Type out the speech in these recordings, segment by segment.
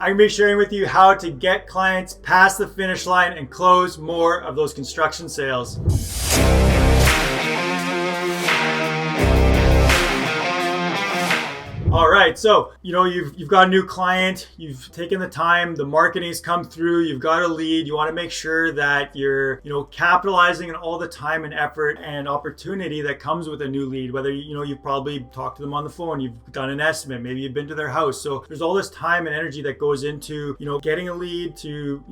I'm gonna be sharing with you how to get clients past the finish line and close more of those construction sales. All right, so you've got a new client, you've taken the time, the marketing's come through, you've got a lead. You want to make sure that you're capitalizing on all the time and effort and opportunity that comes with a new lead. Whether you've probably talked to them on the phone, you've done an estimate, maybe you've been to their house. So there's all this time and energy that goes into getting a lead, to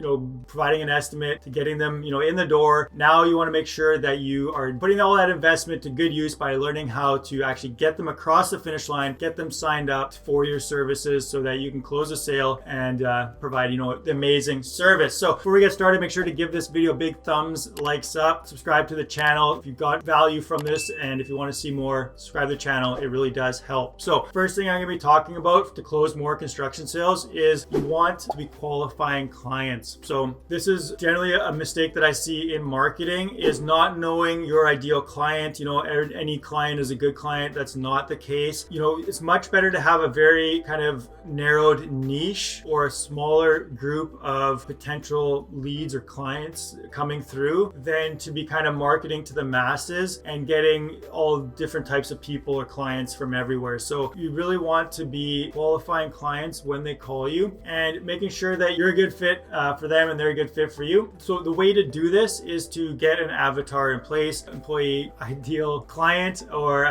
providing an estimate, to getting them in the door. Now you want to make sure that you are putting all that investment to good use by learning how to actually get them across the finish line, get them signed up for your services so that you can close a sale and provide the amazing service. So before we get started, make sure to give this video a big thumbs, likes up, subscribe to the channel if you got value from this, and if you want to see more, subscribe to the channel. It really does help. So first thing I'm going to be talking about to close more construction sales is you want to be qualifying clients. So this is generally a mistake that I see in marketing, is not knowing your ideal client. Any client is a good client. That's not the case. It's much better to have a very kind of narrowed niche or a smaller group of potential leads or clients coming through than to be kind of marketing to the masses and getting all different types of people or clients from everywhere. So you really want to be qualifying clients when they call you and making sure that you're a good fit for them and they're a good fit for you. So the way to do this is to get an avatar in place, employee ideal client or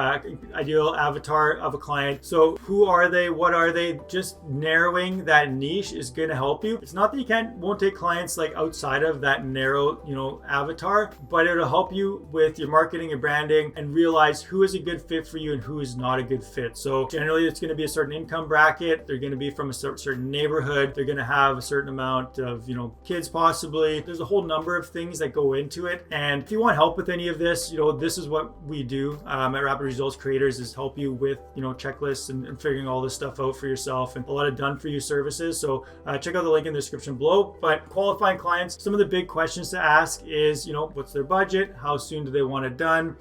ideal avatar of a client. So who are they? What are they? Just narrowing that niche is going to help you. It's not that you won't take clients like outside of that narrow, avatar, but it'll help you with your marketing and branding and realize who is a good fit for you and who is not a good fit. So generally it's going to be a certain income bracket. They're going to be from a certain neighborhood. They're going to have a certain amount of, kids possibly. There's a whole number of things that go into it. And if you want help with any of this, this is what we do at Rapid Results Creators, is help you with, checklists and figuring all this stuff out for yourself, and a lot of done for you services. So check out the link in the description below. But qualifying clients, some of the big questions to ask is, what's their budget? How soon do they want it done?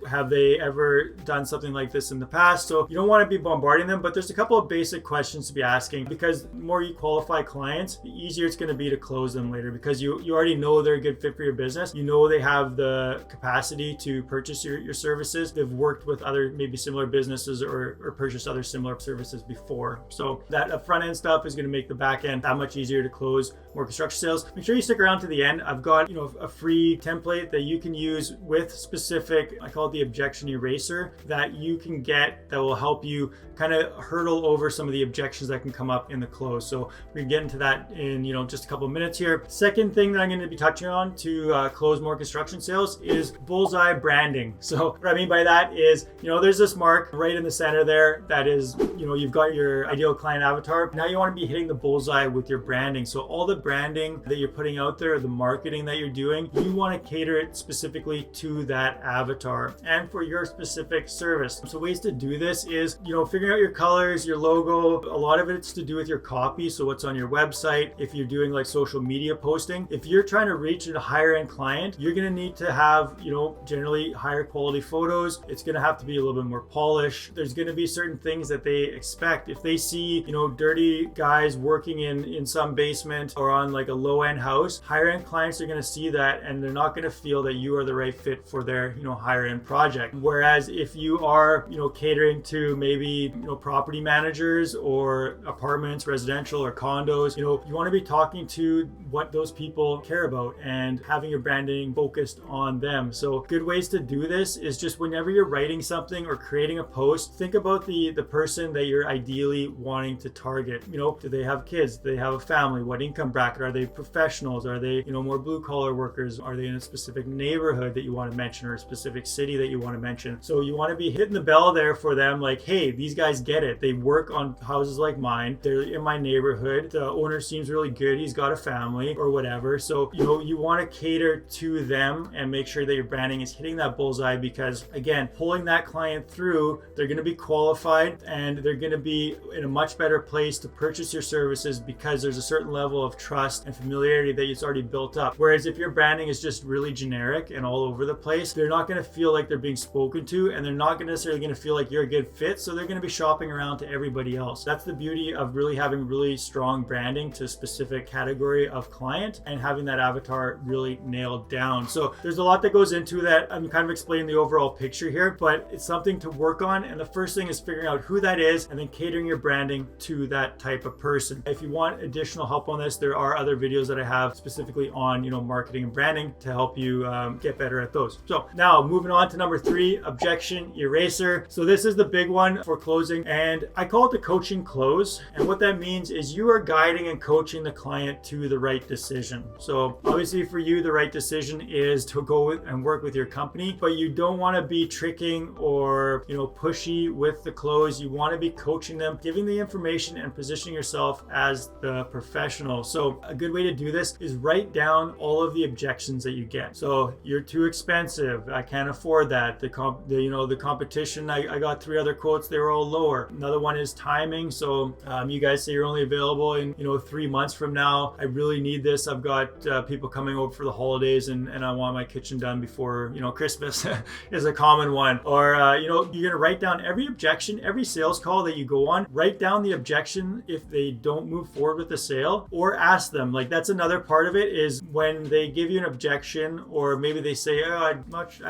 Have they ever done something like this in the past? So you don't want to be bombarding them, but there's a couple of basic questions to be asking, because the more you qualify clients, the easier it's going to be to close them later, because you already know they're a good fit for your business. They have the capacity to purchase your services. They've worked with other maybe similar businesses or purchased other similar services before. So that front end stuff is going to make the back end that much easier to close more construction sales. Make sure you stick around to the end. I've got a free template that you can use with specific, I call it the objection eraser, that you can get that will help you kind of hurdle over some of the objections that can come up in the close. So we can get into that in just a couple of minutes here. Second thing that I'm going to be touching on to close more construction sales is bullseye branding. So what I mean by that is there's this mark right in the center there that is you've got your ideal client avatar. Now you want to be hitting the bullseye with your branding. So all the branding that you're putting out there, the marketing that you're doing, you want to cater it specifically to that avatar and for your specific service. So ways to do this is figuring out your colors, your logo. A lot of it's to do with your copy, so what's on your website. If you're doing like social media posting, if you're trying to reach a higher end client, you're going to need to have generally higher quality photos. It's going to have to be a little bit more polished. There's going to be certain things that they expect. If they see dirty guys working in some basement or on like a low-end house, higher end clients are going to see that, and they're not going to feel that you are the right fit for their higher end project. Whereas if you are catering to maybe property managers or apartments, residential or condos, you want to be talking to what those people care about and having your branding focused on them. So good ways to do this is just whenever you're writing something or creating a post, think about the person that you're ideally wanting to target. Do they have kids? Do they have a family? What income bracket? Are they professionals? Are they more blue collar workers? Are they in a specific neighborhood that you want to mention, or a specific city that you want to mention? So you want to be hitting the bell there for them, like, hey, these guys get it. They work on houses like mine. They're in my neighborhood. The owner seems really good. He's got a family. professionally or whatever. So, you want to cater to them and make sure that your branding is hitting that bullseye, because again, pulling that client through, they're going to be qualified and they're going to be in a much better place to purchase your services because there's a certain level of trust and familiarity that it's already built up. Whereas if your branding is just really generic and all over the place, they're not going to feel like they're being spoken to, and they're not necessarily going to feel like you're a good fit. So they're going to be shopping around to everybody else. That's the beauty of really having really strong branding to a specific category of client and having that avatar really nailed down. So there's a lot that goes into that. I'm kind of explaining the overall picture here, but it's something to work on. And the first thing is figuring out who that is and then catering your branding to that type of person. If you want additional help on this, there are other videos that I have specifically on, marketing and branding to help you get better at those. So now moving on to number 3, objection eraser. So this is the big one for closing, and I call it the coaching close. And what that means is you are guiding and coaching the client to the right decision. So obviously for you, the right decision is to go and work with your company, but you don't want to be tricking or, pushy with the close. You want to be coaching them, giving the information and positioning yourself as the professional. So a good way to do this is write down all of the objections that you get. So you're too expensive. I can't afford that. The competition, I got 3 other quotes. They were all lower. Another one is timing. So you guys say you're only available in, 3 months from now. I really need this. I've got people coming over for the holidays and I want my kitchen done before, Christmas is a common one. Or, you're going to write down every objection, every sales call that you go on, write down the objection if they don't move forward with the sale, or ask them. Like, that's another part of it, is when they give you an objection, or maybe they say, I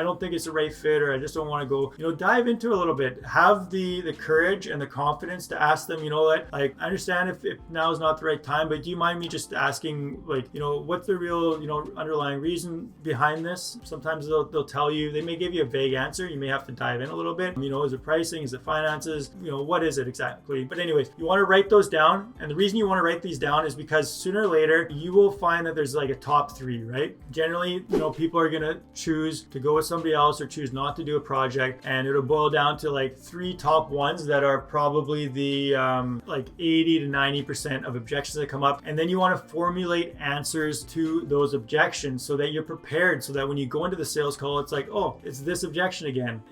don't think it's the right fit, or I just don't want to go, dive into it a little bit. Have the courage and the confidence to ask them, like, I understand if now is not the right time, but do you mind me just asking, like, what's the real, underlying reason behind this? Sometimes they'll tell you. They may give you a vague answer. You may have to dive in a little bit. Is it pricing? Is it finances? What is it exactly? But anyways, you want to write those down. And the reason you want to write these down is because sooner or later, you will find that there's like a top 3, right? Generally, people are going to choose to go with somebody else or choose not to do a project. And it'll boil down to like 3 top ones that are probably the like 80 to 90% of objections that come up. And then you want to formulate answers to those objections so that you're prepared, so that when you go into the sales call, it's like, oh, it's this objection again.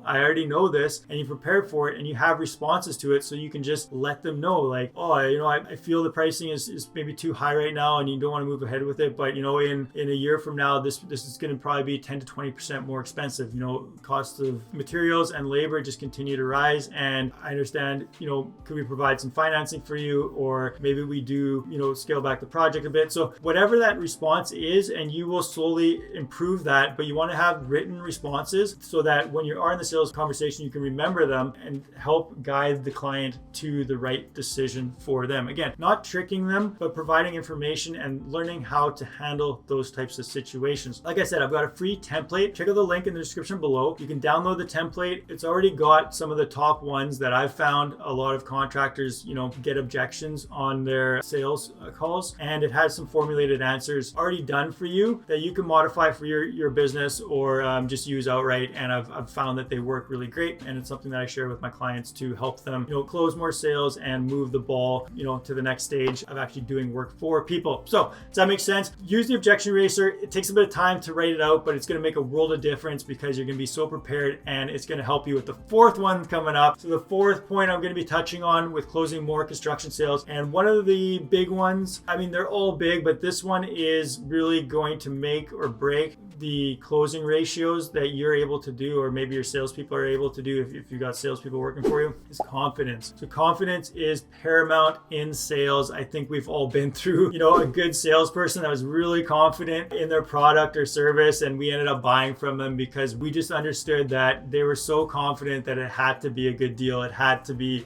I already know this, and you prepared for it and you have responses to it. So you can just let them know, like, oh, I feel the pricing is maybe too high right now and you don't want to move ahead with it. But, in a year from now, this is going to probably be 10 to 20% more expensive. Cost of materials and labor just continue to rise. And I understand, could we provide some financing for you? Or maybe we do, scale back the project a bit. So whatever that response is, and you will slowly improve that, but you want to have written responses so that when you are in the sales conversation, you can remember them and help guide the client to the right decision for them. Again, not tricking them, but providing information and learning how to handle those types of situations. Like I said, I've got a free template. Check out the link in the description below. You can download the template. It's already got some of the top ones that I've found a lot of contractors, get objections on their sales calls. And it has some formulated answers already done for you that you can modify for your business or just use outright. And I've found that they work really great. And it's something that I share with my clients to help them, close more sales and move the ball, to the next stage of actually doing work for people. So does that make sense? Use the objection eraser. It takes a bit of time to write it out, but it's going to make a world of difference because you're going to be so prepared, and it's going to help you with the 4th one coming up. So the 4th point I'm going to be touching on with closing more construction sales. And one of the big ones, they're all big, but this one is really going to make or break the closing ratios that you're able to do, or maybe your salespeople are able to do if you got salespeople working for you, is confidence. So confidence is paramount in sales. I think we've all been through, a good salesperson that was really confident in their product or service, and we ended up buying from them because we just understood that they were so confident that it had to be a good deal. It had to be,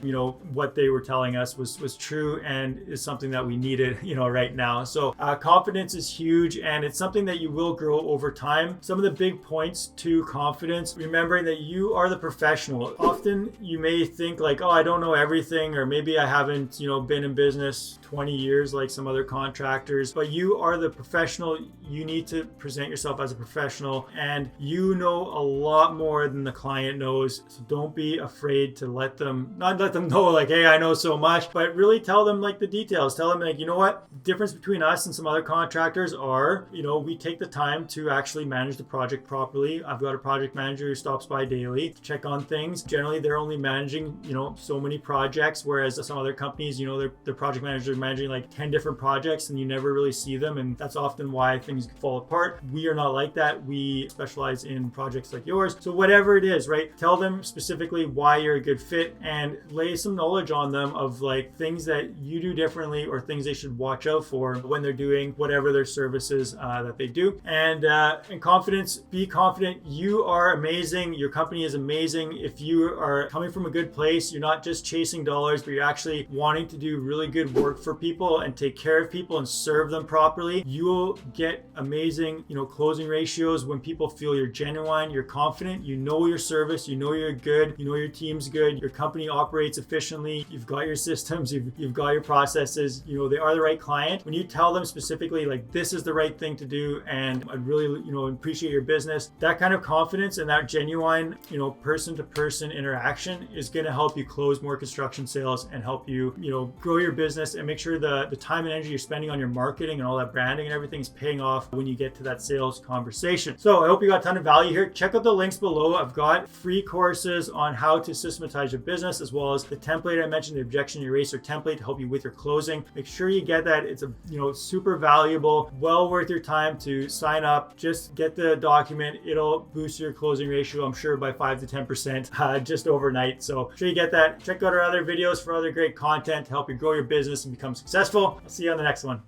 what they were telling us was true and is something that we needed, right now. So confidence is huge, and it's something that you will grow over time. Some of the big points to confidence, remembering that you are the professional. Often you may think like, oh, I don't know everything, or maybe I haven't, been in business 20 years like some other contractors, but you are the professional. You need to present yourself as a professional, and you know a lot more than the client knows. So don't be afraid to not let them know like, hey, I know so much, but really tell them like the details. Tell them like, what? The difference between between us and some other contractors are, we take the time to actually manage the project properly. I've got a project manager who stops by daily to check on things. Generally, they're only managing, so many projects, whereas some other companies, their project managers are managing like 10 different projects and you never really see them. And that's often why things fall apart. We are not like that. We specialize in projects like yours. So whatever it is, right? Tell them specifically why you're a good fit and lay some knowledge on them of like things that you do differently or things they should watch out for when they're doing whatever their services that they do. And confidence, be confident. You are amazing. Your company is amazing. If you are coming from a good place, you're not just chasing dollars, but you're actually wanting to do really good work for people and take care of people and serve them properly, you will get amazing, closing ratios when people feel you're genuine, you're confident, you know your service, you know you're good, you know your team's good, your company operates efficiently, you've got your systems, you've got your processes, they are the right client. When you tell them specifically like this is the right thing to do and I'd really, appreciate your business, that kind of confidence and that genuine, person to person interaction is going to help you close more construction sales and help you, grow your business and make sure the time and energy you're spending on your marketing and all that branding and everything is paying off when you get to that sales conversation. So I hope you got a ton of value here. Check out the links below. I've got free courses on how to systematize your business, as well as the template I mentioned, the objection eraser template to help you with your closing. Make sure you get that. It's super valuable, well worth your time to sign up. Just get the document. It'll boost your closing ratio, I'm sure, by 5 to 10% just overnight. So make sure you get that. Check out our other videos for other great content to help you grow your business and become successful. I'll see you on the next one.